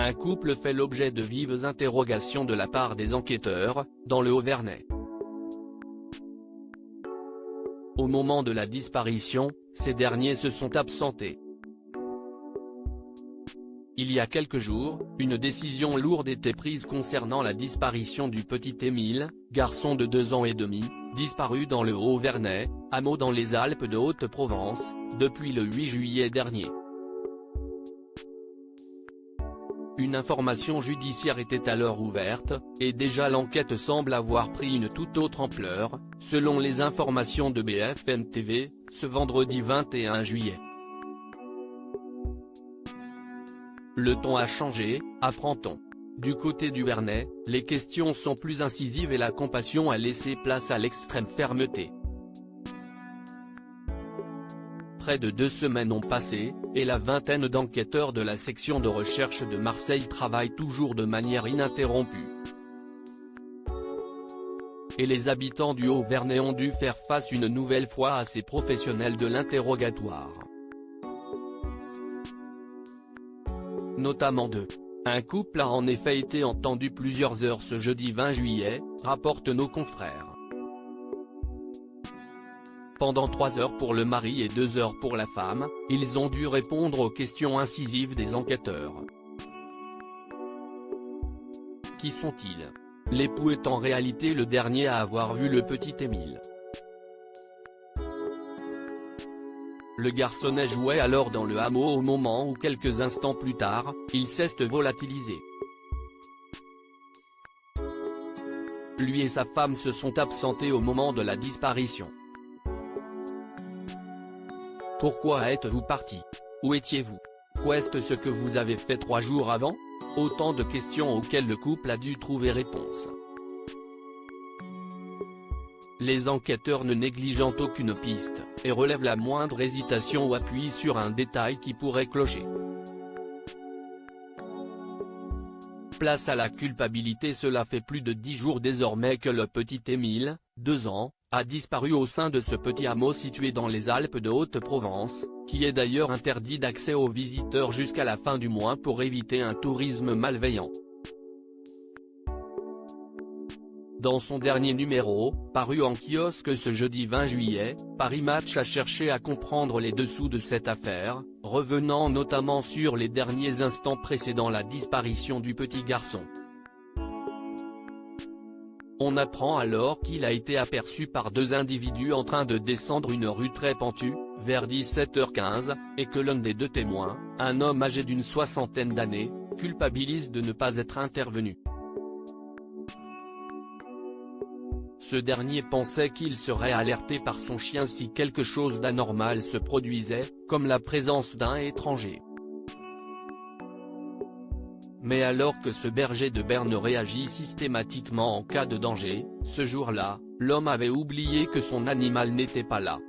un couple fait l'objet de vives interrogations de la part des enquêteurs, dans le Haut-Vernay. Au moment de la disparition, ces derniers se sont absentés. Il y a quelques jours, une décision lourde était prise concernant la disparition du petit Émile, garçon de 2 ans et demi, disparu dans le Haut-Vernay, hameau dans les Alpes de Haute-Provence, depuis le 8 juillet dernier. Une information judiciaire était alors ouverte, et déjà l'enquête semble avoir pris une toute autre ampleur, selon les informations de BFM TV, ce vendredi 21 juillet. Le ton a changé, apprend-on. Du côté du Vernay, les questions sont plus incisives et la compassion a laissé place à l'extrême fermeté. Près de 2 semaines ont passé, et la vingtaine d'enquêteurs de la section de recherche de Marseille travaillent toujours de manière ininterrompue. Et les habitants du Haut-Vernay ont dû faire face une nouvelle fois à ces professionnels de l'interrogatoire. Notamment un couple a en effet été entendu plusieurs heures ce jeudi 20 juillet, rapportent nos confrères. Pendant 3 heures pour le mari et 2 heures pour la femme, ils ont dû répondre aux questions incisives des enquêteurs. Qui sont-ils? L'époux est en réalité le dernier à avoir vu le petit Émile. Le garçonnet jouait alors dans le hameau au moment où quelques instants plus tard, il s'est volatilisé. Lui et sa femme se sont absentés au moment de la disparition. Pourquoi êtes-vous parti? Où étiez-vous? Qu'est-ce ce que vous avez fait 3 jours avant? Autant de questions auxquelles le couple a dû trouver réponse. Les enquêteurs ne négligeant aucune piste, et relèvent la moindre hésitation ou appuient sur un détail qui pourrait clocher. Place à la culpabilité. Cela fait plus de 10 jours désormais que le petit Émile, 2 ans, a disparu au sein de ce petit hameau situé dans les Alpes de Haute-Provence, qui est d'ailleurs interdit d'accès aux visiteurs jusqu'à la fin du mois pour éviter un tourisme malveillant. Dans son dernier numéro, paru en kiosque ce jeudi 20 juillet, Paris Match a cherché à comprendre les dessous de cette affaire, revenant notamment sur les derniers instants précédant la disparition du petit garçon. On apprend alors qu'il a été aperçu par 2 individus en train de descendre une rue très pentue, vers 17h15, et que l'un des 2 témoins, un homme âgé d'une 60aine d'années, culpabilise de ne pas être intervenu. Ce dernier pensait qu'il serait alerté par son chien si quelque chose d'anormal se produisait, comme la présence d'un étranger. Mais alors que ce berger de Berne réagit systématiquement en cas de danger, ce jour-là, l'homme avait oublié que son animal n'était pas là.